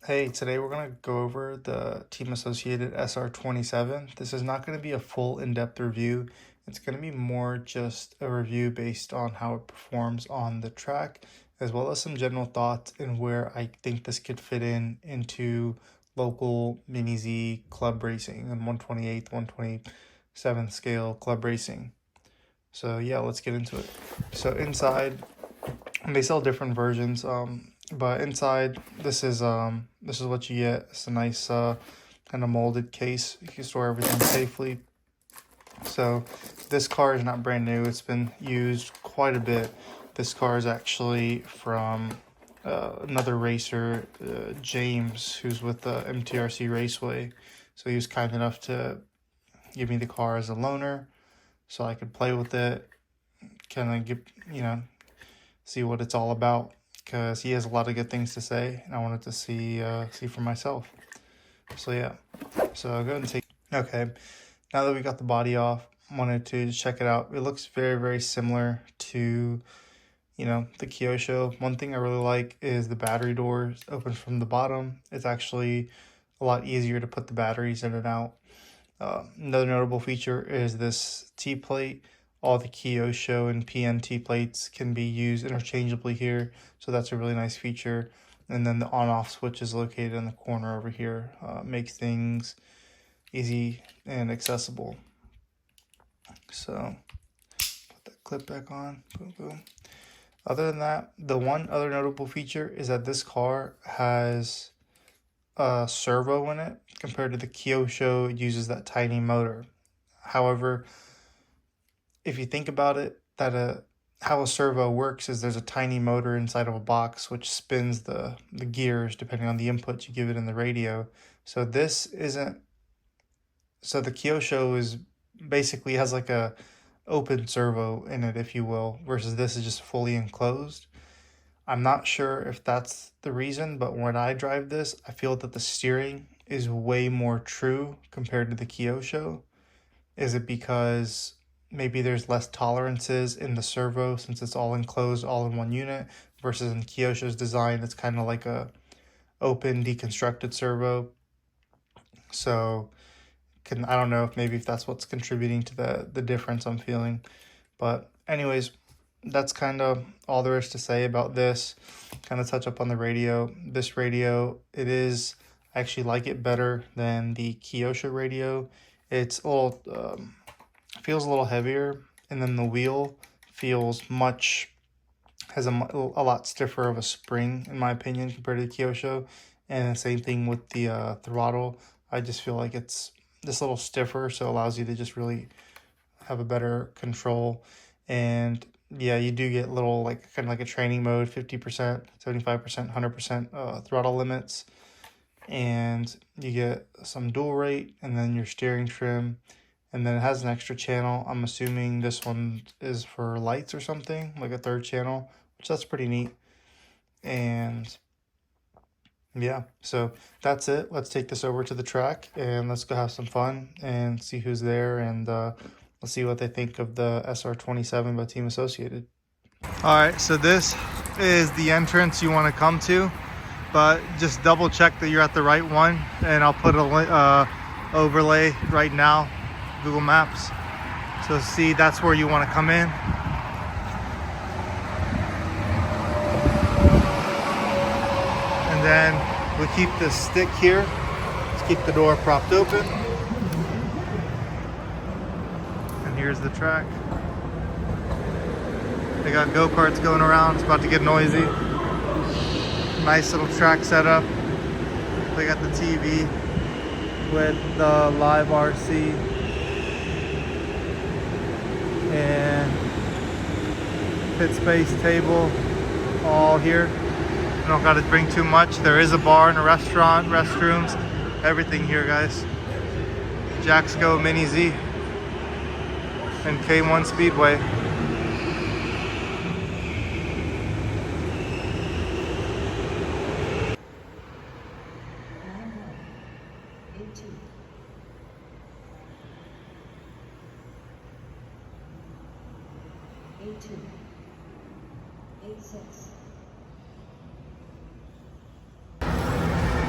Hey, today we're going to go over the team associated SR27. This is not going to be a full in-depth review. It's going to be more just a review based on how it performs on the track, as well as some general thoughts and where I think this could fit into local Mini-Z club racing and 128th, 127th scale club racing. So yeah, let's get into it. So inside, they sell different versions. But inside, this is what you get. It's a nice kind of molded case. You can store everything safely. So this car is not brand new. It's been used quite a bit. This car is actually from another racer, James, who's with the MTRC Raceway. So he was kind enough to give me the car as a loaner, so I could play with it, kind of get see what it's all about, because he has a lot of good things to say, and I wanted to see for myself. So yeah, so I'll go ahead and take. Okay, now that we got the body off, wanted to check it out. It looks very, very similar to, the Kyosho. One thing I really like is the battery doors open from the bottom. It's actually a lot easier to put the batteries in and out. Another notable feature is this T-plate. All the Kyosho and PNT plates can be used interchangeably here, so that's a really nice feature. And then the on-off switch is located in the corner over here. Makes things easy and accessible. So put that clip back on. Boom, boom. Other than that, the one other notable feature is that this car has a servo in it compared to the Kyosho. It uses that tiny motor. However, if you think about it, how a servo works is there's a tiny motor inside of a box which spins the gears depending on the input you give it in the radio. So this isn't. So the Kyosho is basically has like a open servo in it, if you will, versus this is just fully enclosed. I'm not sure if that's the reason, but when I drive this, I feel that the steering is way more true compared to the Kyosho. Is it because maybe there's less tolerances in the servo since it's all enclosed, all in one unit, versus in Kyosho's design, it's kind of like a open, deconstructed servo. So I don't know if that's what's contributing to the difference I'm feeling. But anyways, that's kind of all there is to say about this. Kind of touch up on the radio. This radio, I actually like it better than the Kyosho radio. It's a little, feels a little heavier, and then the wheel has a lot stiffer of a spring, in my opinion, compared to the Kyosho. And the same thing with the throttle. I just feel like it's this little stiffer, so it allows you to just really have a better control. And yeah, you do get little, kind of like a training mode, 50%, 75%, 100% throttle limits. And you get some dual rate, and then your steering trim. And then it has an extra channel. I'm assuming this one is for lights or something, like a third channel, which that's pretty neat. And yeah, so that's it. Let's take this over to the track and let's go have some fun and see who's there, and let's see what they think of the SR27 by Team Associated. All right, so this is the entrance you want to come to, but just double check that you're at the right one, and I'll put a overlay right now, Google Maps. So see, that's where you want to come in. And then we keep this stick here. Let's keep the door propped open. And here's the track. They got go-karts going around. It's about to get noisy. Nice little track setup. They got the TV with the live RC. And pit space table all here. You don't got to bring too much. There is a bar and a restaurant, restrooms, everything here, guys. Jax Go Mini-Z and K1 Speedway.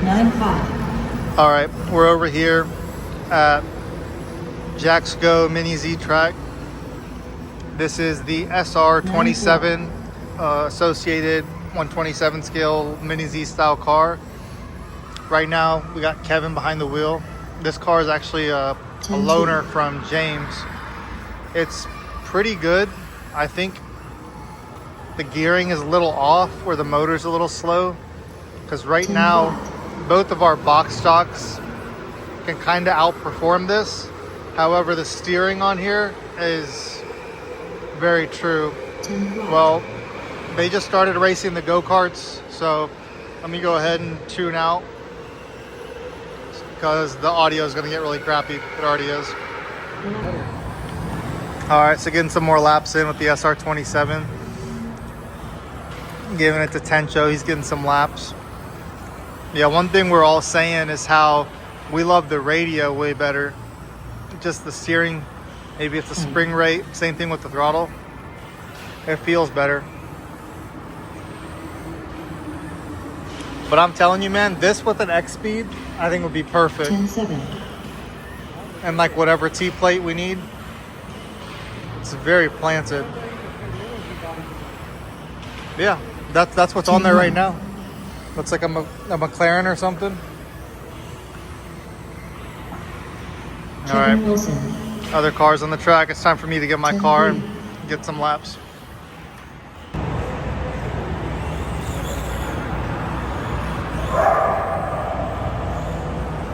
9.5. All right, we're over here at Jax Go Mini-Z track. This is the SR27 associated 127 scale Mini-Z style car. Right now, we got Kevin behind the wheel. This car is actually a loaner from James. It's pretty good. I think the gearing is a little off, where the motor's a little slow, because right now both of our box stocks can kind of outperform this. However, the steering on here is very true. Well, they just started racing the go-karts, so let me go ahead and tune out, because the audio is going to get really crappy. It already is. All right, so getting some more laps in with the SR27. Giving it to Tencho, he's getting some laps. Yeah, one thing we're all saying is how we love the radio way better. Just the steering, maybe it's the spring rate, same thing with the throttle. It feels better. But I'm telling you, man, this with an X speed, I think would be perfect. 10.7. And like whatever T-plate we need, it's very planted. Yeah, that's what's on there right now. Looks like a McLaren or something. All right, other cars on the track. It's time for me to get my car and get some laps.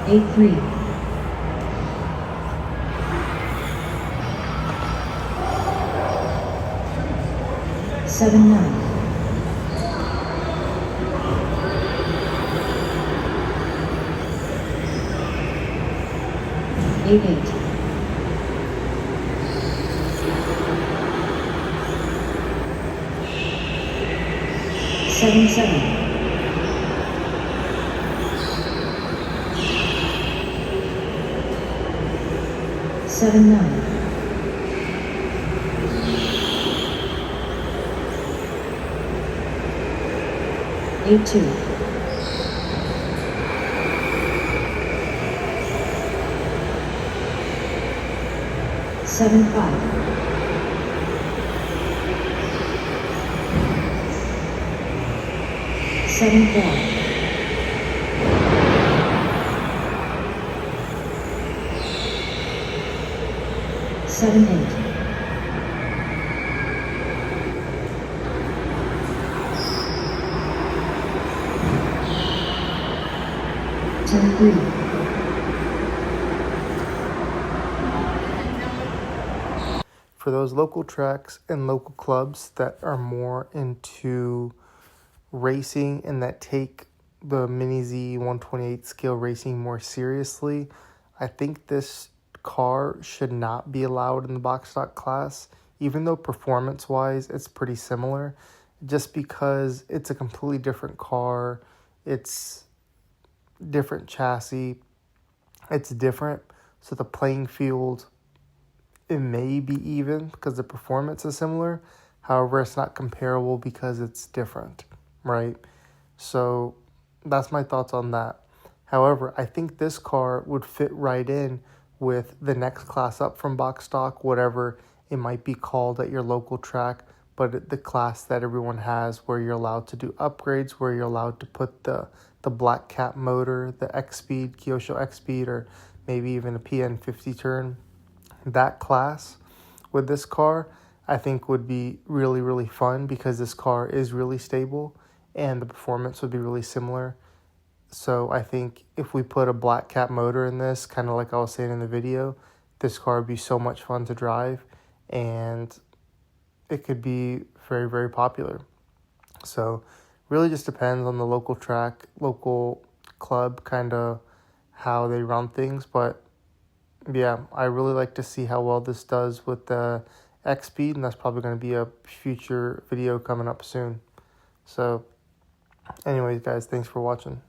Eight 3. 7-9. 8-8. 7-7. 7-9. 8-2. 7-5. 7-4. 7-8. 10-3. For those local tracks and local clubs that are more into racing and that take the Mini-Z 128 scale racing more seriously, I think this car should not be allowed in the box stock class, even though performance wise it's pretty similar, just because it's a completely different car. It's different chassis, it's different, so the playing field, it may be even because the performance is similar. However, it's not comparable because it's different, right? So that's my thoughts on that. However, I think this car would fit right in with the next class up from box stock, whatever it might be called at your local track, but the class that everyone has, where you're allowed to do upgrades, where you're allowed to put the black cap motor, the X-Speed, Kyosho X-Speed, or maybe even a PN50 turn. That class with this car, I think would be really, really fun, because this car is really stable and the performance would be really similar. So I think if we put a black cap motor in this, kind of like I was saying in the video, this car would be so much fun to drive, and it could be very, very popular. So really just depends on the local track, local club, kind of how they run things. But yeah, I really like to see how well this does with the X-Speed, and that's probably going to be a future video coming up soon. So anyways, guys, thanks for watching.